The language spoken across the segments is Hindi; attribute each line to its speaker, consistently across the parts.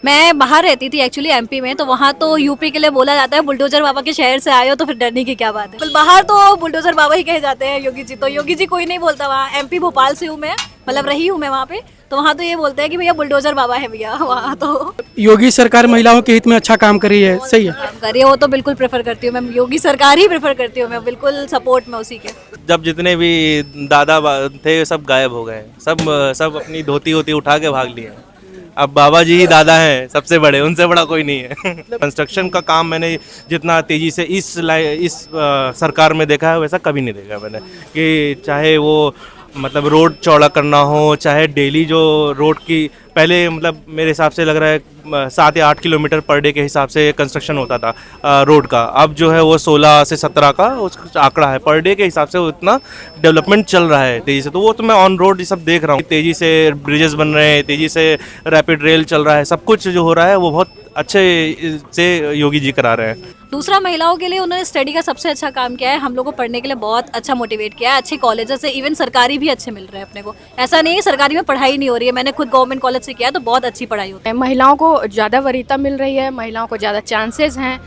Speaker 1: मैं बाहर रहती थी एक्चुअली एमपी में, तो वहाँ तो यूपी के लिए बोला जाता है बुलडोजर बाबा के शहर से आए हो तो फिर डरने की क्या बात है। बिल बाहर तो बुलडोजर बाबा ही कहे जाते हैं योगी जी, तो योगी जी कोई नहीं बोलता वहाँ। एमपी भोपाल से हूँ मैं, मतलब रही हूँ मैं वहाँ पे, तो वहाँ तो ये बोलते हैं कि भैया बुलडोजर बाबा है भैया वहाँ तो।
Speaker 2: योगी सरकार महिलाओं के हित में अच्छा काम कर रही है, सही है।
Speaker 1: काम करिए, वो तो बिल्कुल प्रेफर करती हूँ मैं, योगी सरकार ही प्रेफर करती हूँ मैं, बिल्कुल सपोर्ट में उसी के।
Speaker 3: जब जितने भी थे सब गायब हो गए, सब अपनी धोती वोती उठा के भाग लिए। अब बाबा जी ही दादा हैं सबसे बड़े, उनसे बड़ा कोई नहीं है। कंस्ट्रक्शन का काम मैंने जितना तेजी से इस सरकार में देखा है वैसा कभी नहीं देखा मैंने, कि चाहे वो मतलब रोड चौड़ा करना हो, चाहे डेली जो रोड की पहले मतलब मेरे हिसाब से लग रहा है 7 या 8 किलोमीटर पर डे के हिसाब से कंस्ट्रक्शन होता था रोड का, अब जो है वो 16 से 17 का उसका आंकड़ा है पर डे के हिसाब से, उतना डेवलपमेंट चल रहा है तेज़ी से। तो वो तो मैं ऑन रोड ये सब देख रहा हूँ, तेज़ी से ब्रिजेस बन रहे हैं, तेज़ी से रैपिड रेल चल रहा है, सब कुछ जो हो रहा है वो बहुत अच्छे से योगी जी करा रहे हैं।
Speaker 1: दूसरा, महिलाओं के लिए उन्होंने स्टडी का सबसे अच्छा काम किया है, हम लोग को पढ़ने के लिए बहुत अच्छा मोटिवेट किया है। अच्छे कॉलेजेस से इवन सरकारी भी अच्छे मिल रहे हैं अपने को, ऐसा नहीं है सरकारी में पढ़ाई नहीं हो रही है। मैंने खुद गवर्नमेंट कॉलेज से किया है तो बहुत अच्छी पढ़ाई होती है।
Speaker 4: महिलाओं को ज़्यादा वरीयता मिल रही है, महिलाओं को ज़्यादा चांसेस हैं,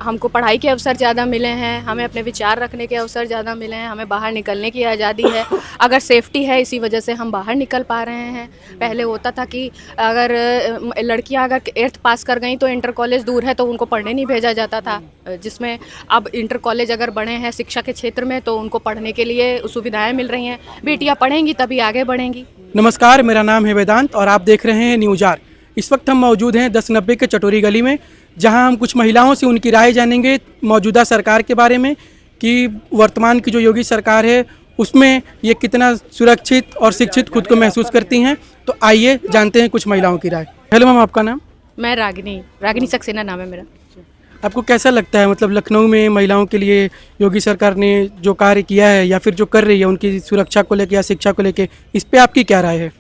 Speaker 4: हमको पढ़ाई के अवसर ज़्यादा मिले हैं, हमें अपने विचार रखने के अवसर ज़्यादा मिले हैं, हमें बाहर निकलने की आज़ादी है। अगर सेफ्टी है इसी वजह से हम बाहर निकल पा रहे हैं। पहले होता था कि अगर लड़कियां अगर 8th पास कर गई तो इंटर कॉलेज दूर है तो उनको पढ़ने नहीं भेजा जाता था, जिसमें अब इंटर कॉलेज अगर बढ़े हैं शिक्षा के क्षेत्र में तो उनको पढ़ने के लिए सुविधाएं मिल रही हैं। बेटियां पढ़ेंगी तभी आगे बढ़ेंगी।
Speaker 2: नमस्कार, मेरा नाम है वेदांत और आप देख रहे हैं न्यूज आर। इस वक्त हम मौजूद हैं 1090 के चटोरी गली में, जहां हम कुछ महिलाओं से उनकी राय जानेंगे मौजूदा सरकार के बारे में, कि वर्तमान की जो योगी सरकार है उसमें ये कितना सुरक्षित और शिक्षित खुद को महसूस करती हैं। तो आइए जानते हैं कुछ महिलाओं की राय। हेलो मैम, आपका नाम?
Speaker 4: मैं रागिनी सक्सेना नाम है मेरा।
Speaker 2: आपको कैसा लगता है, मतलब लखनऊ में महिलाओं के लिए योगी सरकार ने जो कार्य किया है या फिर जो कर रही है उनकी सुरक्षा को लेकर या शिक्षा को लेकर, इस पे आपकी क्या राय है?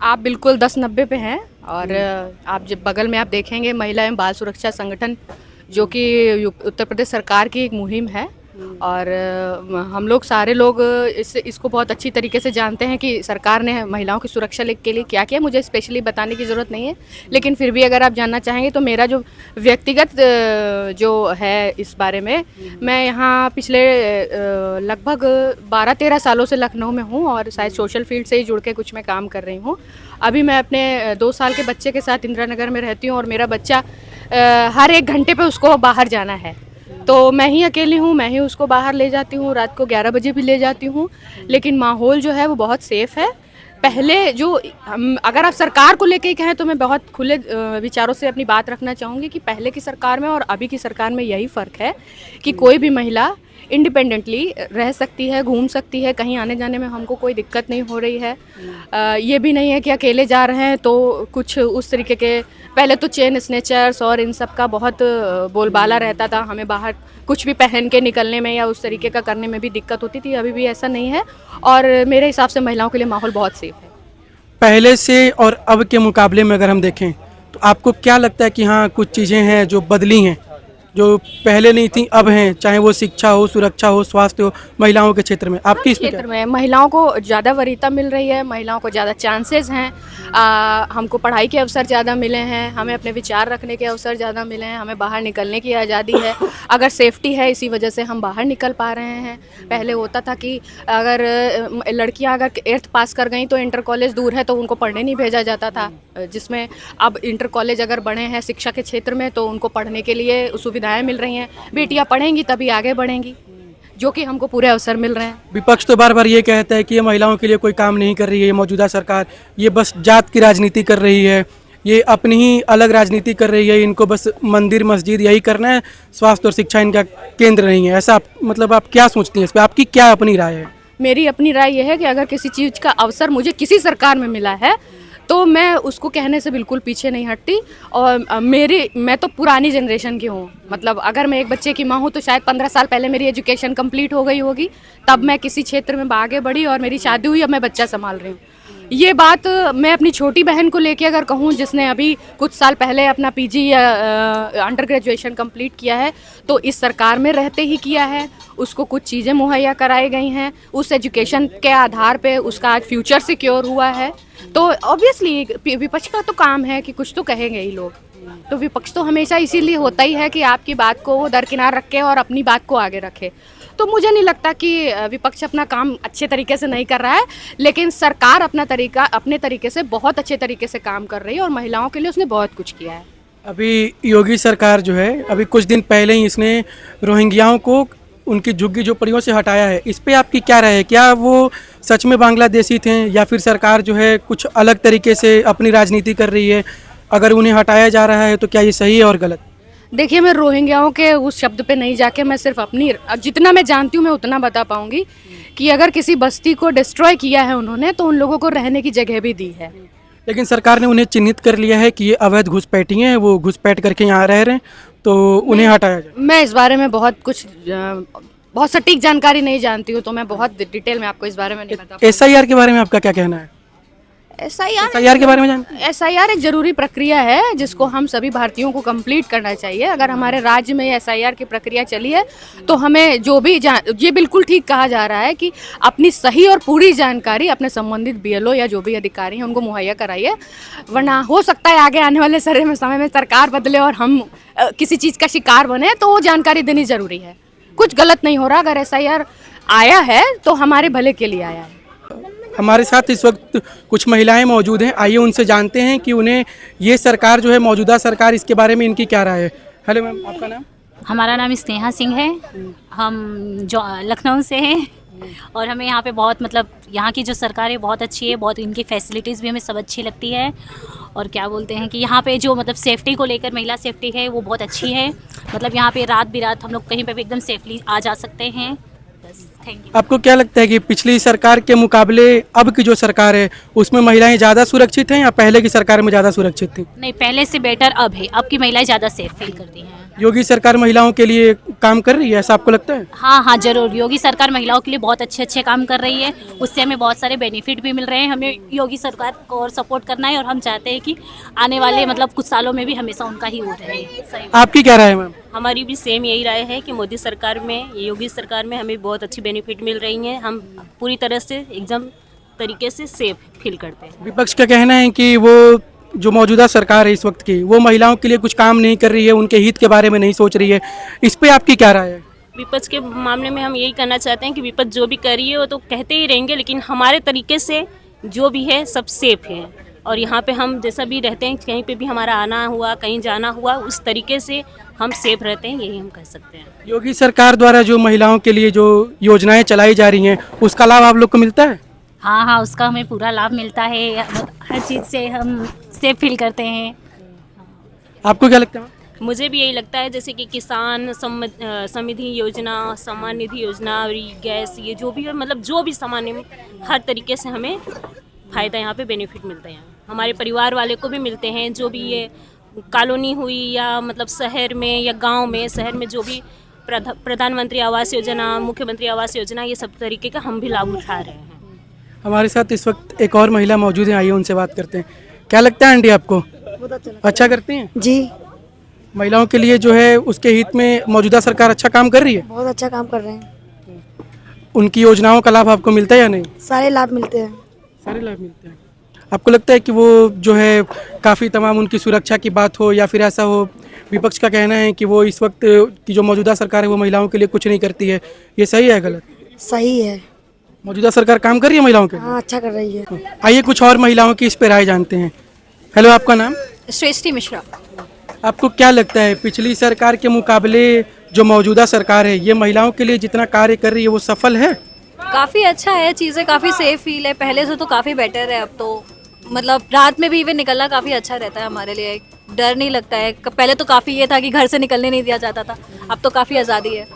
Speaker 4: आप बिल्कुल 1090 पे हैं और आप जब बगल में आप देखेंगे महिला एवं बाल सुरक्षा संगठन, जो कि उत्तर प्रदेश सरकार की एक मुहिम है, और हम लोग सारे लोग इसको बहुत अच्छी तरीके से जानते हैं कि सरकार ने महिलाओं की सुरक्षा के लिए क्या किया। मुझे स्पेशली बताने की ज़रूरत नहीं है, लेकिन फिर भी अगर आप जानना चाहेंगे तो मेरा जो व्यक्तिगत जो है इस बारे में, मैं यहाँ पिछले लगभग 12-13 सालों से लखनऊ में हूँ और शायद सोशल फील्ड से ही जुड़ के कुछ मैं काम कर रही हूँ। अभी मैं अपने 2 साल के बच्चे के साथ इंदिरा नगर में रहती हूँ और मेरा बच्चा हर 1 घंटे पे उसको बाहर जाना है, तो मैं ही अकेली हूँ, मैं ही उसको बाहर ले जाती हूँ, रात को 11 बजे भी ले जाती हूँ। लेकिन माहौल जो है वो बहुत सेफ़ है। पहले जो अगर आप सरकार को लेके ही कहें तो मैं बहुत खुले विचारों से अपनी बात रखना चाहूँगी कि पहले की सरकार में और अभी की सरकार में यही फ़र्क है कि कोई भी महिला इंडिपेंडेंटली रह सकती है, घूम सकती है, कहीं आने जाने में हमको कोई दिक्कत नहीं हो रही है। ये भी नहीं है कि अकेले जा रहे हैं तो कुछ उस तरीके के, पहले तो चेन स्नेचर्स और इन सब का बहुत बोलबाला रहता था, हमें बाहर कुछ भी पहन के निकलने में या उस तरीके का करने में भी दिक्कत होती थी। अभी भी ऐसा नहीं है और मेरे हिसाब से महिलाओं के लिए माहौल बहुत सेफ है।
Speaker 2: पहले से और अब के मुकाबले में अगर हम देखें तो आपको क्या लगता है कि हाँ कुछ चीज़ें हैं जो बदली हैं, जो पहले नहीं थी अब हैं, चाहे वो शिक्षा हो, सुरक्षा हो, स्वास्थ्य हो, महिलाओं के क्षेत्र में आपकी इस
Speaker 4: क्षेत्र में महिलाओं को ज़्यादा वरीयता मिल रही है, महिलाओं को ज़्यादा चांसेस हैं, हमको पढ़ाई के अवसर ज़्यादा मिले हैं, हमें अपने विचार रखने के अवसर ज़्यादा मिले हैं, हमें बाहर निकलने की आज़ादी है। अगर सेफ्टी है इसी वजह से हम बाहर निकल पा रहे हैं। पहले होता था कि अगर लड़कियां अगर 8th पास कर गई तो इंटर कॉलेज दूर है तो उनको पढ़ने नहीं भेजा जाता था, जिसमें अब इंटर कॉलेज अगर बढ़े हैं शिक्षा के क्षेत्र में तो उनको पढ़ने के लिए सुविधाएं मिल रही हैं। बेटियां पढ़ेंगी तभी आगे बढ़ेंगी, जो कि हमको पूरे अवसर मिल रहे हैं।
Speaker 2: विपक्ष तो बार बार ये कहता है कि ये महिलाओं के लिए कोई काम नहीं कर रही है, ये मौजूदा सरकार ये बस जात की राजनीति कर रही है, ये अपनी ही अलग राजनीति कर रही है, इनको बस मंदिर मस्जिद यही करना है, स्वास्थ्य और शिक्षा इनका केंद्र नहीं है। ऐसा मतलब आप क्या सोचती हैं इस पर, आपकी क्या अपनी राय है?
Speaker 4: मेरी अपनी राय यह है कि अगर किसी चीज़ का अवसर मुझे किसी सरकार में मिला है तो मैं उसको कहने से बिल्कुल पीछे नहीं हटती। और मैं तो पुरानी जनरेशन की हूँ, मतलब अगर मैं एक बच्चे की माँ हूँ तो शायद 15 साल पहले मेरी एजुकेशन कंप्लीट हो गई होगी, तब मैं किसी क्षेत्र में आगे बढ़ी और मेरी शादी हुई, अब मैं बच्चा संभाल रही हूँ। ये बात मैं अपनी छोटी बहन को लेके अगर कहूँ, जिसने अभी कुछ साल पहले अपना पीजी या अंडर ग्रेजुएशन कंप्लीट किया है, तो इस सरकार में रहते ही किया है, उसको कुछ चीज़ें मुहैया कराई गई हैं, उस एजुकेशन के आधार पे उसका आज फ्यूचर सिक्योर हुआ है। तो ऑब्वियसली विपक्ष का तो काम है कि कुछ तो कहेंगे ही लोग। तो विपक्ष तो हमेशा इसीलिए होता ही है कि आपकी बात को वो दरकिनार रखे और अपनी बात को आगे रखे। तो मुझे नहीं लगता कि विपक्ष अपना काम अच्छे तरीके से नहीं कर रहा है, लेकिन सरकार अपने तरीके से बहुत अच्छे तरीके से काम कर रही है और महिलाओं के लिए उसने बहुत कुछ किया है।
Speaker 2: अभी योगी सरकार जो है, अभी कुछ दिन पहले ही इसने रोहिंग्याओं को उनकी झुग्गी झोपड़ियों से हटाया है। इस पे आपकी क्या राय है? क्या वो सच में बांग्लादेशी थे या फिर सरकार जो है कुछ अलग तरीके से अपनी राजनीति कर रही है? अगर उन्हें हटाया जा रहा है तो क्या ये सही है और गलत?
Speaker 4: देखिए, मैं रोहिंग्याओं के उस शब्द पे नहीं जाके मैं सिर्फ अपनी जितना मैं जानती हूँ मैं उतना बता पाऊंगी कि अगर किसी बस्ती को डिस्ट्रॉय किया है उन्होंने, तो उन लोगों को रहने की जगह भी दी है।
Speaker 2: लेकिन सरकार ने उन्हें चिन्हित कर लिया है कि ये अवैध घुसपैठी हैं, वो घुसपैठ करके यहाँ रह रहे हैं, तो उन्हें हटाया जाए।
Speaker 4: मैं इस बारे में बहुत सटीक जानकारी नहीं जानती हूँ, तो मैं बहुत डिटेल में आपको इस बारे में नहीं बता।
Speaker 2: SIR के बारे में आपका क्या कहना है? SIR के बारे में जानते हैं?
Speaker 4: SIR एक जरूरी प्रक्रिया है जिसको हम सभी भारतीयों को कंप्लीट करना चाहिए। अगर हमारे राज्य में SIR की प्रक्रिया चली है तो हमें जो भी ये बिल्कुल ठीक कहा जा रहा है कि अपनी सही और पूरी जानकारी अपने संबंधित BLO या जो भी अधिकारी हैं उनको मुहैया कराइए, वरना हो सकता है आगे आने वाले समय में सरकार बदले और हम किसी चीज़ का शिकार बने, तो वो जानकारी देनी ज़रूरी है। कुछ गलत नहीं हो रहा, अगर SIR आया है तो हमारे भले के लिए आया है।
Speaker 2: हमारे साथ इस वक्त कुछ महिलाएं मौजूद हैं, आइए उनसे जानते हैं कि उन्हें ये सरकार जो है, मौजूदा सरकार, इसके बारे में इनकी क्या राय है। हेलो मैम, आपका नाम?
Speaker 5: हमारा नाम स्नेहा सिंह है। हम जो लखनऊ से हैं और हमें यहाँ पे बहुत मतलब यहाँ की जो सरकार है बहुत अच्छी है, बहुत इनकी फैसिलिटीज़ भी हमें सब अच्छी लगती है। और क्या बोलते हैं कि यहाँ पे जो मतलब सेफ्टी को लेकर महिला सेफ्टी है वो बहुत अच्छी है। मतलब यहाँ पे रात बिरात हम लोग कहीं पे भी एकदम सेफली आ जा सकते हैं। बस, थैंक यू।
Speaker 2: आपको क्या लगता है कि पिछली सरकार के मुकाबले अब की जो सरकार है उसमें महिलाएं ज़्यादा सुरक्षित हैं या पहले की सरकार में ज़्यादा सुरक्षित थी?
Speaker 5: नहीं, पहले से बेटर अब है। अब की महिलाएं ज़्यादा सेफ फील करती हैं।
Speaker 2: योगी सरकार महिलाओं के लिए काम कर रही है, ऐसा आपको लगता है?
Speaker 5: हाँ हाँ ज़रूर, योगी सरकार महिलाओं के लिए बहुत अच्छे काम कर रही है। उससे हमें बहुत सारे बेनिफिट भी मिल रहे हैं। हमें योगी सरकार को और सपोर्ट करना है और हम चाहते हैं कि आने वाले मतलब कुछ सालों में भी हमेशा उनका ही हो रहे। सही।
Speaker 2: आपकी क्या राय है मैम?
Speaker 6: हमारी भी सेम यही राय है कि मोदी सरकार में, योगी सरकार में हमें बहुत अच्छी बेनिफिट मिल रही हैं। हम पूरी तरह से एकदम तरीके से सेफ फील करते हैं।
Speaker 2: विपक्ष का कहना है कि वो जो मौजूदा सरकार है इस वक्त की, वो महिलाओं के लिए कुछ काम नहीं कर रही है, उनके हित के बारे में नहीं सोच रही है। इस पे आपकी क्या राय है?
Speaker 6: विपक्ष के मामले में हम यही कहना चाहते हैं कि विपक्ष जो भी कर रही है वो तो कहते ही रहेंगे, लेकिन हमारे तरीके से जो भी है सब सेफ है। और यहाँ पे हम जैसा भी रहते हैं, कहीं पे भी हमारा आना हुआ, कहीं जाना हुआ, उस तरीके से हम सेफ रहते हैं, यही हम कह सकते हैं।
Speaker 2: योगी सरकार द्वारा जो महिलाओं के लिए जो योजनाएं चलाई जा रही हैं उसका लाभ आप लोग को मिलता है?
Speaker 5: हाँ हाँ, उसका हमें पूरा लाभ मिलता है। हर चीज़ से हम सेफ फील करते हैं।
Speaker 2: आपको क्या लगता है?
Speaker 6: मुझे भी यही लगता है, जैसे कि किसान समृद्धि योजना, सम्मान निधि योजना और गैस, ये जो भी है, मतलब जो भी सामान्य हर तरीके से हमें फ़ायदा यहाँ पे बेनिफिट मिलते हैं। हमारे परिवार वाले को भी मिलते हैं। जो भी ये कॉलोनी हुई या मतलब शहर में या गांव में, शहर में जो भी प्रधानमंत्री आवास योजना, मुख्यमंत्री आवास योजना, ये सब तरीके का हम भी लाभ उठा रहे हैं।
Speaker 2: हमारे साथ इस वक्त एक और महिला मौजूद है, आइए उनसे बात करते हैं। क्या लगता है आंटी आपको? अच्छा करती हैं
Speaker 7: जी।
Speaker 2: महिलाओं के लिए जो है उसके हित में मौजूदा सरकार अच्छा काम कर रही है?
Speaker 7: बहुत अच्छा काम कर रहे हैं।
Speaker 2: उनकी योजनाओं का लाभ आपको मिलता है या नहीं?
Speaker 7: सारे लाभ मिलते हैं।
Speaker 2: सारे लाभ मिलते हैं। आपको लगता है कि वो जो है काफ़ी तमाम उनकी सुरक्षा की बात हो या फिर ऐसा हो? विपक्ष का कहना है कि वो इस वक्त की जो मौजूदा सरकार है वो महिलाओं के लिए कुछ नहीं करती है, ये सही है गलत?
Speaker 7: सही है।
Speaker 2: मौजूदा सरकार काम कर रही है महिलाओं के लिए?
Speaker 7: हाँ, अच्छा कर रही है।
Speaker 2: आइए कुछ और महिलाओं की इस पे राय जानते हैं। हेलो, आपका नाम?
Speaker 1: श्रेष्ठी मिश्रा।
Speaker 2: आपको क्या लगता है पिछली सरकार के मुकाबले जो मौजूदा सरकार है ये महिलाओं के लिए जितना कार्य कर रही है वो सफल है?
Speaker 1: काफ़ी अच्छा है, चीज़ें काफ़ी सेफ फील है, पहले से तो काफ़ी बेटर है। अब तो मतलब रात में भी इवन निकलना काफ़ी अच्छा रहता है हमारे लिए, डर नहीं लगता है। पहले तो काफ़ी ये था कि घर से निकलने नहीं दिया जाता था, अब तो काफ़ी आज़ादी है।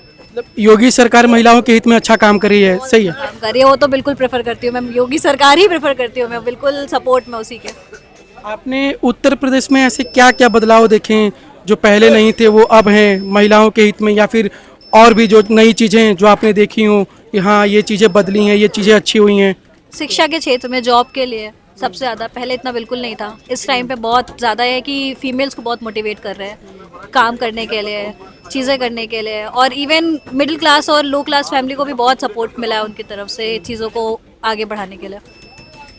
Speaker 2: योगी सरकार महिलाओं के हित में अच्छा काम कर रही है, सही है?
Speaker 1: काम कर रही है, वो तो बिल्कुल प्रेफर करती हूँ मैं, योगी सरकार ही प्रेफर करती हूँ मैं, बिल्कुल सपोर्ट में उसी के।
Speaker 2: आपने उत्तर प्रदेश में ऐसे क्या क्या बदलाव देखे जो पहले नहीं थे वो अब हैं महिलाओं के हित में, या फिर और भी जो नई चीज़ें जो आपने देखी हो कि हाँ ये चीज़ें बदली हैं, ये चीज़ें अच्छी हुई हैं?
Speaker 1: शिक्षा के क्षेत्र में, जॉब के लिए सबसे ज़्यादा। पहले इतना बिल्कुल नहीं था, इस टाइम पे बहुत ज़्यादा है कि फीमेल्स को बहुत मोटिवेट कर रहे हैं काम करने के लिए, चीज़ें करने के लिए। और इवन मिडिल क्लास और लो क्लास फैमिली को भी बहुत सपोर्ट मिला है उनकी तरफ से चीज़ों को आगे बढ़ाने के लिए।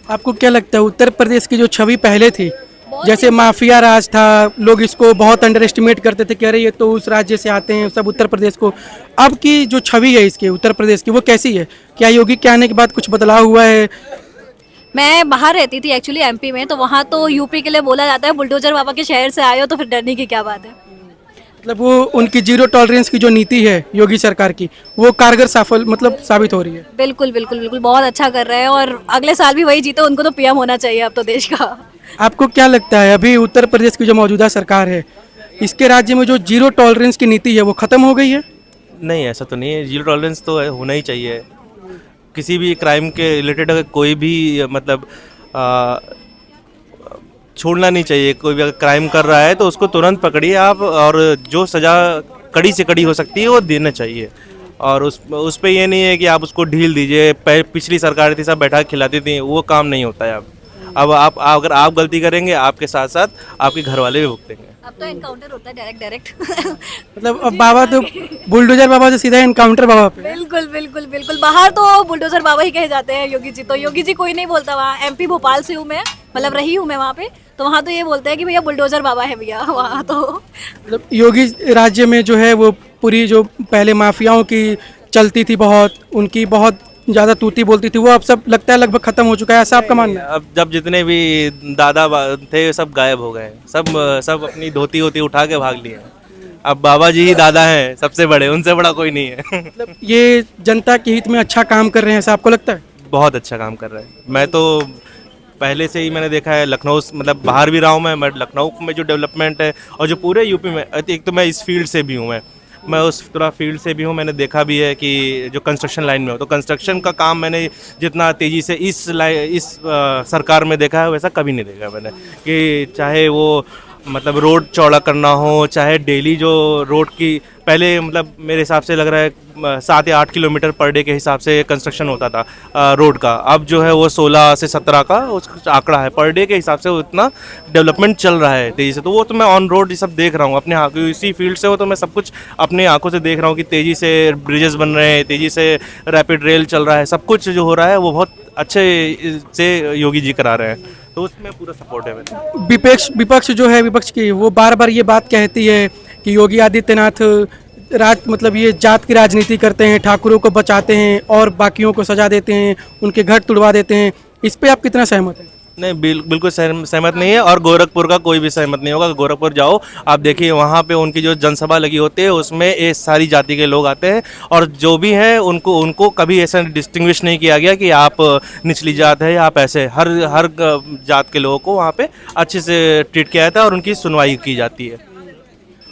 Speaker 2: आपको क्या लगता है उत्तर प्रदेश की जो छवि पहले थी, जैसे माफिया राज था, लोग इसको बहुत अंडर एस्टिमेट करते थे, कह रहे ये तो उस राज्य से आते हैं सब उत्तर प्रदेश को, अब की जो छवि है इसके उत्तर प्रदेश की वो कैसी है? क्या योगी के आने के बाद कुछ बदलाव हुआ है?
Speaker 1: मैं बाहर रहती थी एक्चुअली एमपी में, तो वहाँ तो यूपी के लिए बोला जाता है बुलडोजर बाबा के शहर से आए हो तो फिर डरने की क्या बात है।
Speaker 2: मतलब वो उनकी जीरो टॉलरेंस की जो नीति है योगी सरकार की, वो कारगर सफल मतलब साबित हो रही है।
Speaker 1: बिल्कुल बिल्कुल बिल्कुल, बहुत अच्छा कर रहे हैं और अगले साल भी वही जीते, उनको तो पीएम होना चाहिए अब तो देश का।
Speaker 2: आपको क्या लगता है अभी उत्तर प्रदेश की जो मौजूदा सरकार है, इसके राज्य में जो जीरो टॉलरेंस की नीति है वो खत्म हो गई है?
Speaker 3: नहीं, ऐसा तो नहीं है। जीरो टॉलरेंस तो होना ही चाहिए। किसी भी क्राइम के रिलेटेड अगर कोई भी मतलब छोड़ना नहीं चाहिए। कोई भी अगर क्राइम कर रहा है तो उसको तुरंत पकड़िए आप, और जो सज़ा कड़ी से कड़ी हो सकती है वो देना चाहिए। और उस पे ये नहीं है कि आप उसको ढील दीजिए। पिछली सरकार थी सब बैठा के खिलाती थी, वो काम नहीं होता है अब आप अगर आप गलती करेंगे आपके साथ साथ आपके घर वाले भी भुगतेंगे।
Speaker 1: अब तो एनकाउंटर होता है डायरेक्ट
Speaker 2: मतलब अब बाबा तो बुलडोजर बाबा से सीधा एनकाउंटर बाबा पे।
Speaker 1: बिल्कुल बिल्कुल बिल्कुल, बाहर तो बुलडोजर बाबा ही कहे जाते हैं योगी जी। तो योगी जी कोई नहीं बोलता वहाँ। एमपी भोपाल से हूँ मैं, मतलब रही हूँ मैं वहाँ पे, तो वहाँ तो ये बोलते हैं कि भैया बुलडोजर बाबा है भैया वहाँ तो।
Speaker 2: मतलब योगी राज्य में जो है वो पूरी जो पहले माफियाओं की चलती थी, बहुत उनकी बहुत ज़्यादा तूती बोलती थी, वो अब सब लगता है लगभग खत्म हो चुका है, ऐसा आपका मानना है?
Speaker 3: अब जब जितने भी दादा थे सब गायब हो गए। सब अपनी धोती होती उठा के भाग लिए। अब बाबा जी ही दादा हैं सबसे बड़े, उनसे बड़ा कोई नहीं है।
Speaker 2: मतलब ये जनता के हित में अच्छा काम कर रहे हैं, ऐसा आपको लगता है?
Speaker 3: बहुत अच्छा काम कर रहे हैं। मैं तो पहले से ही मैंने देखा है लखनऊ, मतलब बाहर भी रहा हूँ मैं लखनऊ में जो डेवलपमेंट है और जो पूरे यूपी में, एक तो मैं इस फील्ड से भी हूँ, मैं उस पूरा फील्ड से भी हूँ। मैंने देखा भी है कि जो कंस्ट्रक्शन लाइन में हो, तो कंस्ट्रक्शन का काम मैंने जितना तेज़ी से इस सरकार में देखा है वैसा कभी नहीं देखा मैंने। कि चाहे वो मतलब रोड चौड़ा करना हो, चाहे डेली जो रोड की पहले मतलब मेरे हिसाब से लग रहा है 7 या 8 किलोमीटर पर डे के हिसाब से कंस्ट्रक्शन होता था रोड का। अब जो है वो 16 से 17 का उसका आंकड़ा है पर डे के हिसाब से, उतना डेवलपमेंट चल रहा है तेज़ी से। तो वो तो मैं ऑन रोड ये सब देख रहा हूँ अपने आँखों, इसी फील्ड से हो तो मैं सब कुछ अपने आंखों से देख रहा हूँ कि तेज़ी से ब्रिजेस बन रहे हैं, तेज़ी से रैपिड रेल चल रहा है, सब कुछ जो हो रहा है वो बहुत अच्छे से योगी जी करा रहे हैं। तो उसमें पूरा सपोर्ट है मेरा।
Speaker 2: विपक्ष जो है, विपक्ष की वो बार बार ये बात कहती है कि योगी आदित्यनाथ मतलब ये जात की राजनीति करते हैं, ठाकुरों को बचाते हैं और बाकियों को सजा देते हैं, उनके घर तुड़वा देते हैं। इस पे आप कितना सहमत हैं?
Speaker 3: नहीं, बिल्कुल सहमत नहीं है। और गोरखपुर का कोई भी सहमत नहीं होगा। गोरखपुर जाओ आप देखिए, वहाँ पे उनकी जो जनसभा लगी होती है उसमें ये सारी जाति के लोग आते हैं, और जो भी हैं उनको कभी ऐसा डिस्टिंग्विश नहीं किया गया कि आप निचली जात है या आप ऐसे। हर जात के लोगों को वहाँ पे अच्छे से ट्रीट किया जाता है और उनकी सुनवाई की जाती है।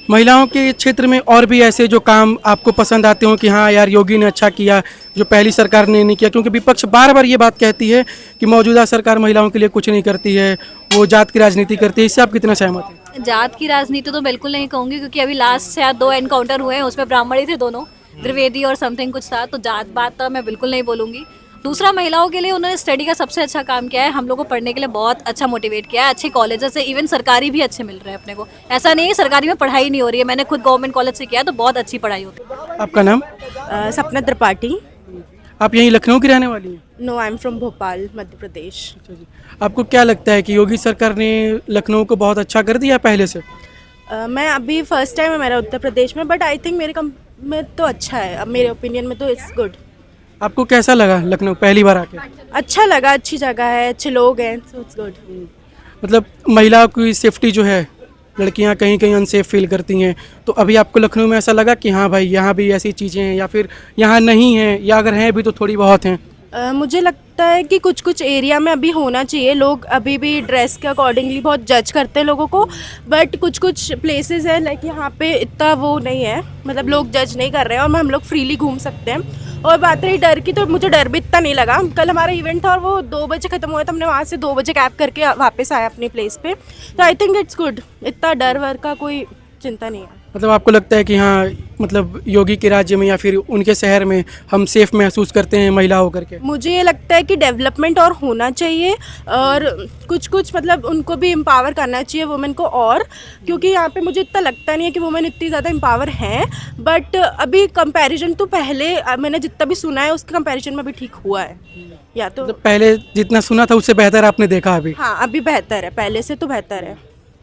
Speaker 2: महिलाओं के क्षेत्र में और भी ऐसे जो काम आपको पसंद आते हो कि हाँ यार योगी ने अच्छा किया जो पहली सरकार ने नहीं किया? क्योंकि विपक्ष बार बार ये बात कहती है कि मौजूदा सरकार महिलाओं के लिए कुछ नहीं करती है, वो जात की राजनीति करती है। इससे आप कितना सहमत हैं?
Speaker 1: जात की राजनीति तो बिल्कुल नहीं कहूँगी, क्योंकि अभी लास्ट शायद 2 एनकाउंटर हुए हैं, उसमें ब्राह्मण ही थे दोनों, त्रिवेदी और समथिंग कुछ था। तो जात बात तो मैं बिल्कुल नहीं बोलूँगी। दूसरा, महिलाओं के लिए उन्होंने स्टडी का सबसे अच्छा काम किया है, हम लोग को पढ़ने के लिए बहुत अच्छा मोटिवेट किया है। अच्छे कॉलेजेस से, इवन सरकारी भी अच्छे मिल रहे हैं अपने को। ऐसा नहीं है सरकारी में पढ़ाई नहीं हो रही है, मैंने खुद गवर्नमेंट कॉलेज से किया तो बहुत अच्छी पढ़ाई होती है।
Speaker 2: आपका नाम?
Speaker 8: सपना त्रिपाठी।
Speaker 2: आप यहीं लखनऊ की रहने वाली हैं?
Speaker 8: No, I am from Bhopal, Madhya Pradesh.
Speaker 2: अच्छा जी। आपको क्या लगता है कि योगी सरकार ने लखनऊ को बहुत अच्छा कर दिया पहले से?
Speaker 8: मैं अभी फर्स्ट टाइम है मेरा उत्तर प्रदेश में, बट आई थिंक मेरे कम में तो अच्छा है। अब मेरे ओपिनियन में तो इट्स गुड।
Speaker 2: आपको कैसा लगा लखनऊ पहली बार आके?
Speaker 8: अच्छा लगा, अच्छी जगह है, अच्छे लोग हैं, सो इट्स गुड।
Speaker 2: मतलब महिलाओं की सेफ्टी जो है, लड़कियां कहीं कहीं अनसेफ फील करती हैं, तो अभी आपको लखनऊ में ऐसा लगा कि हाँ भाई यहाँ भी ऐसी चीज़ें हैं, या फिर यहाँ नहीं हैं, या अगर हैं भी तो थोड़ी बहुत हैं?
Speaker 8: मुझे लगता है कि कुछ कुछ एरिया में अभी होना चाहिए। लोग अभी भी ड्रेस के अकॉर्डिंगली बहुत जज करते हैं लोगों को, बट कुछ कुछ प्लेसेस है लाइक यहाँ पे इतना वो नहीं है, मतलब लोग जज नहीं कर रहे हैं और हम लोग फ्रीली घूम सकते हैं। और बात रही डर की, तो मुझे डर भी इतना नहीं लगा। कल हमारा इवेंट था और वो 2 बजे ख़त्म हुआ, तो हमने वहाँ से 2 बजे कैब करके वापस आया अपनी प्लेस पे। तो आई थिंक इट्स गुड, इतना डर वर का कोई चिंता नहीं है।
Speaker 2: मतलब आपको लगता है कि हाँ मतलब योगी के राज्य में या फिर उनके शहर में हम सेफ महसूस करते हैं महिला होकर के?
Speaker 8: मुझे ये लगता है कि डेवलपमेंट और होना चाहिए और कुछ कुछ मतलब उनको भी एम्पावर करना चाहिए वुमेन को, और क्योंकि यहाँ पे मुझे इतना लगता नहीं है कि वुमेन इतनी ज़्यादा एम्पावर हैं, बट अभी कंपैरिजन तो पहले मैंने जितना भी सुना है उसके कंपैरिजन में अभी ठीक हुआ है, या तो
Speaker 2: मतलब पहले जितना सुना था उससे बेहतर आपने देखा अभी?
Speaker 8: हाँ अभी बेहतर है, पहले से तो बेहतर है।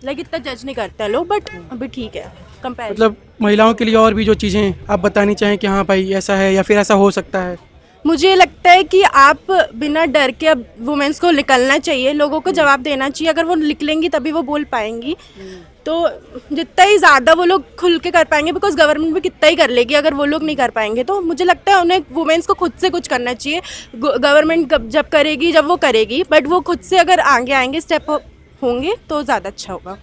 Speaker 8: लाइक इतना जज नहीं करते हैं लोग, बट अभी ठीक है कंपैरिजन।
Speaker 2: मतलब महिलाओं के लिए और भी जो चीज़ें आप बतानी चाहें कि हाँ भाई ऐसा है या फिर ऐसा हो सकता है?
Speaker 8: मुझे लगता है कि आप बिना डर के अब वुमेन्स को निकलना चाहिए, लोगों को जवाब देना चाहिए। अगर वो निकलेंगी तभी वो बोल पाएंगी, तो जितना ही ज़्यादा वो लोग खुल के कर पाएंगे, बिकॉज गवर्नमेंट भी कितना ही कर लेगी, अगर वो लोग नहीं कर पाएंगे तो मुझे लगता है उन्हें वुमेन्स को खुद से कुछ करना चाहिए। गवर्नमेंट जब करेगी जब वो करेगी, बट वो खुद से अगर आगे आएंगे, स्टेप होंगे तो ज़्यादा अच्छा होगा।